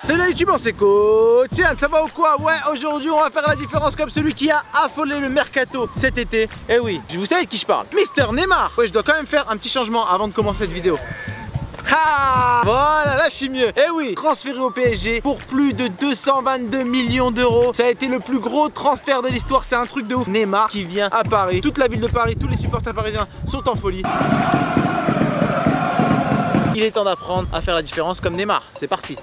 Salut YouTube, c'est Coach. Tiens, ça va ou quoi? Ouais, aujourd'hui on va faire la différence comme celui qui a affolé le mercato cet été. Eh oui, vous savez de qui je parle? Mister Neymar. Ouais, je dois quand même faire un petit changement avant de commencer cette vidéo. Ah, voilà, là je suis mieux. Eh oui, transféré au PSG pour plus de 222 millions d'euros. Ça a été le plus gros transfert de l'histoire, c'est un truc de ouf. Neymar qui vient à Paris, toute la ville de Paris, tous les supporters parisiens sont en folie. Il est temps d'apprendre à faire la différence comme Neymar. C'est parti.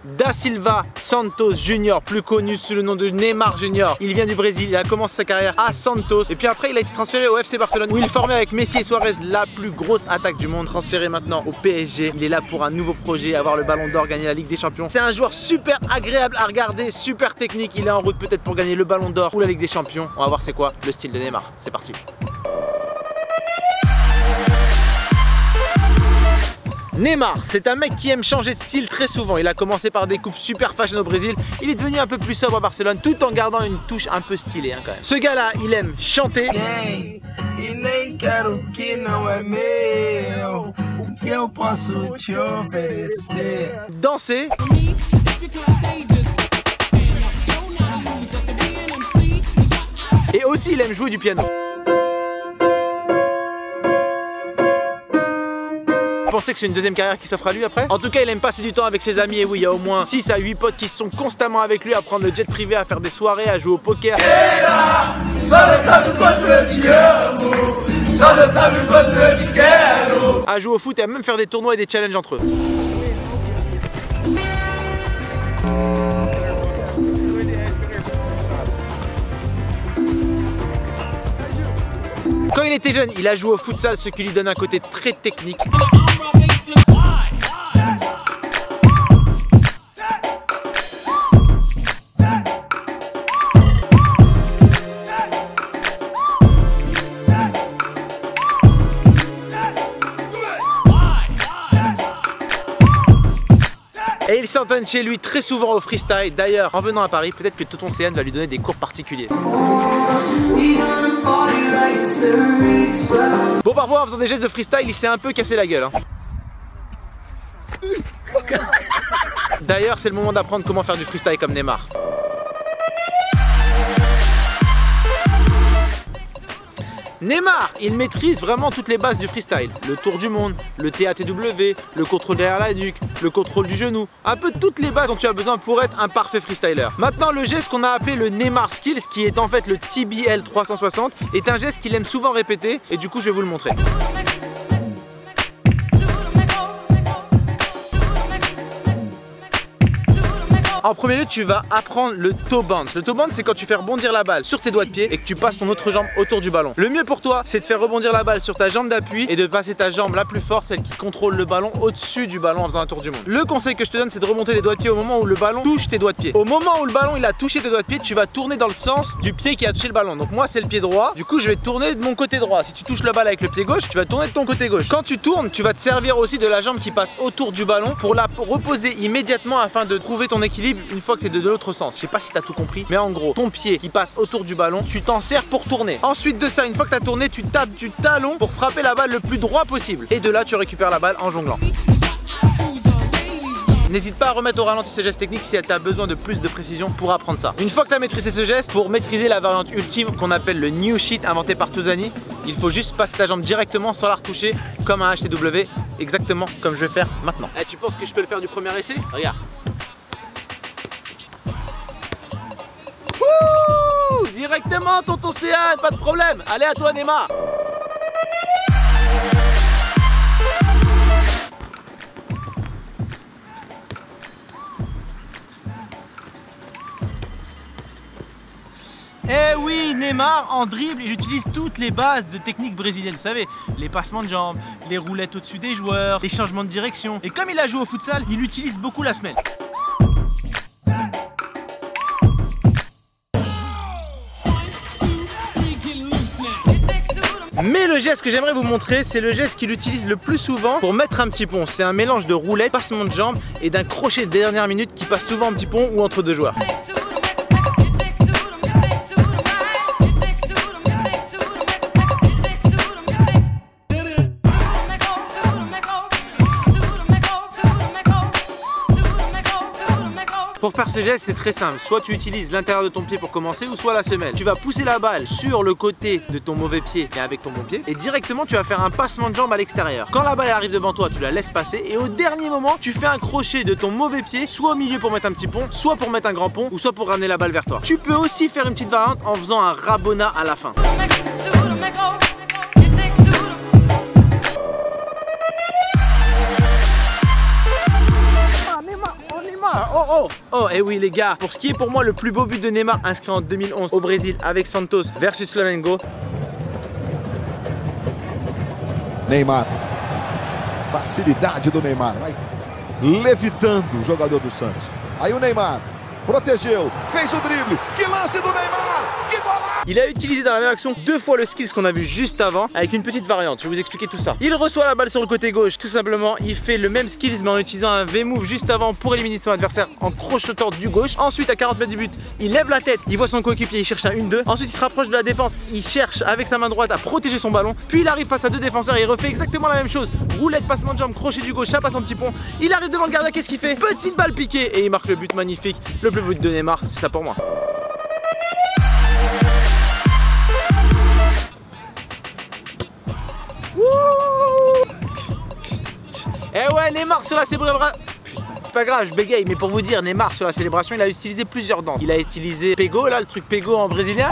Da Silva Santos Junior, plus connu sous le nom de Neymar Junior. Il vient du Brésil, il a commencé sa carrière à Santos et puis après il a été transféré au FC Barcelone où il formait avec Messi et Suarez, la plus grosse attaque du monde. Transféré maintenant au PSG, il est là pour un nouveau projet, avoir le ballon d'or, gagner la Ligue des Champions. C'est un joueur super agréable à regarder, super technique. Il est en route peut-être pour gagner le ballon d'or ou la Ligue des Champions. On va voir c'est quoi le style de Neymar. C'est parti. Neymar, c'est un mec qui aime changer de style très souvent. Il a commencé par des coupes super fashion au Brésil. Il est devenu un peu plus sobre à Barcelone tout en gardant une touche un peu stylée quand même. Ce gars-là, il aime chanter, danser et aussi il aime jouer du piano. Vous pensez que c'est une deuxième carrière qui s'offre à lui après? En tout cas, il aime passer du temps avec ses amis. Et oui, il y a au moins 6 à 8 potes qui sont constamment avec lui à prendre le jet privé, à faire des soirées, à jouer au poker, à jouer au foot et à même faire des tournois et des challenges entre eux. Quand il était jeune, il a joué au futsal, ce qui lui donne un côté très technique. Et il s'entraîne chez lui très souvent au freestyle. D'ailleurs, en venant à Paris, peut-être que Tonton Céane va lui donner des cours particuliers. Bon, parfois en faisant des gestes de freestyle, il s'est un peu cassé la gueule. D'ailleurs, c'est le moment d'apprendre comment faire du freestyle comme Neymar. Neymar, il maîtrise vraiment toutes les bases du freestyle. Le tour du monde, le TATW, le contrôle derrière la nuque, le contrôle du genou. Un peu toutes les bases dont tu as besoin pour être un parfait freestyler. Maintenant, le geste qu'on a appelé le Neymar Skills, qui est en fait le TBL 360, est un geste qu'il aime souvent répéter et du coup, je vais vous le montrer. En premier lieu, tu vas apprendre le toe bounce. Le toe bounce, c'est quand tu fais rebondir la balle sur tes doigts de pied et que tu passes ton autre jambe autour du ballon. Le mieux pour toi, c'est de faire rebondir la balle sur ta jambe d'appui et de passer ta jambe la plus forte, celle qui contrôle le ballon, au-dessus du ballon en faisant un tour du monde. Le conseil que je te donne, c'est de remonter les doigts de pied au moment où le ballon touche tes doigts de pied. Au moment où le ballon il a touché tes doigts de pied, tu vas tourner dans le sens du pied qui a touché le ballon. Donc moi, c'est le pied droit. Du coup, je vais tourner de mon côté droit. Si tu touches la balle avec le pied gauche, tu vas tourner de ton côté gauche. Quand tu tournes, tu vas te servir aussi de la jambe qui passe autour du ballon pour la reposer immédiatement afin de trouver ton équilibre une fois que tu es de l'autre sens. Je sais pas si tu as tout compris, mais en gros, ton pied qui passe autour du ballon, tu t'en sers pour tourner. Ensuite de ça, une fois que tu as tourné, tu tapes du talon pour frapper la balle le plus droit possible. Et de là, tu récupères la balle en jonglant. N'hésite pas à remettre au ralenti ce geste technique si tu as besoin de plus de précision pour apprendre ça. Une fois que tu as maîtrisé ce geste, pour maîtriser la variante ultime qu'on appelle le new shit inventé par Touzani, il faut juste passer ta jambe directement sans la retoucher comme un HTW, exactement comme je vais faire maintenant. Eh, tu penses que je peux le faire du premier essai? Regarde. Wouh, directement tonton Céane, pas de problème. Allez, à toi Neymar. Eh oui, Neymar en dribble, il utilise toutes les bases de technique brésilienne, vous savez, les passements de jambes, les roulettes au-dessus des joueurs, les changements de direction. Et comme il a joué au futsal, il utilise beaucoup la semelle. Mais le geste que j'aimerais vous montrer, c'est le geste qu'il utilise le plus souvent pour mettre un petit pont. C'est un mélange de roulette, passement de jambe et d'un crochet de dernière minute qui passe souvent en petit pont ou entre deux joueurs. Pour faire ce geste, c'est très simple. Soit tu utilises l'intérieur de ton pied pour commencer, ou soit la semelle. Tu vas pousser la balle sur le côté de ton mauvais pied et avec ton bon pied, et directement tu vas faire un passement de jambe à l'extérieur. Quand la balle arrive devant toi, tu la laisses passer, et au dernier moment, tu fais un crochet de ton mauvais pied, soit au milieu pour mettre un petit pont, soit pour mettre un grand pont, ou soit pour ramener la balle vers toi. Tu peux aussi faire une petite variante en faisant un rabona à la fin. Oh, et oui les gars, pour ce qui est pour moi le plus beau but de Neymar inscrit en 2011 au Brésil avec Santos versus Flamengo. Neymar, facilidade do Neymar, vai levitando o jogador do Santos. Aí o Neymar protegeu, fez o drible, que lance do Neymar, que golaço! Il a utilisé dans la même action 2 fois le skill qu'on a vu juste avant avec une petite variante, je vais vous expliquer tout ça. Il reçoit la balle sur le côté gauche, tout simplement, il fait le même skills mais en utilisant un V-move juste avant pour éliminer son adversaire en crochetant du gauche. Ensuite à 40 mètres du but, il lève la tête, il voit son coéquipier, il cherche un 1-2. Ensuite il se rapproche de la défense, il cherche avec sa main droite à protéger son ballon. Puis il arrive face à 2 défenseurs et il refait exactement la même chose. Roulette, passement de jambe, crochet du gauche, ça passe en petit pont. Il arrive devant le gardien, qu'est-ce qu'il fait? Petite balle piquée et il marque le but magnifique. Le plus beau but de Neymar, c'est ça pour moi. Eh ouais, Neymar sur la célébration. C'est pas grave, je bégaye, mais pour vous dire, Neymar sur la célébration, il a utilisé plusieurs danses. Il a utilisé Pego, là, le truc Pego en brésilien.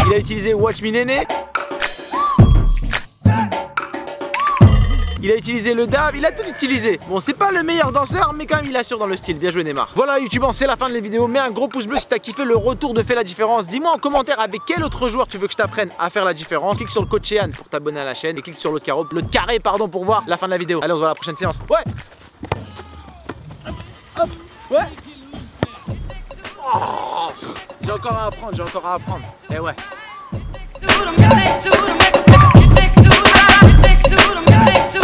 Il a utilisé Watch Me Nene. Il a utilisé le dab, il a tout utilisé. Bon, c'est pas le meilleur danseur, mais quand même il assure dans le style. Bien joué Neymar. Voilà YouTube, c'est la fin de la vidéo. Mets un gros pouce bleu si t'as kiffé le retour de Fais la différence. Dis-moi en commentaire avec quel autre joueur tu veux que je t'apprenne à faire la différence. Clique sur le code Cheyan pour t'abonner à la chaîne et clique sur le carré pour voir la fin de la vidéo. Allez, on se voit à la prochaine séance. Ouais. Hop. Ouais. Oh. J'ai encore à apprendre, Eh ouais. To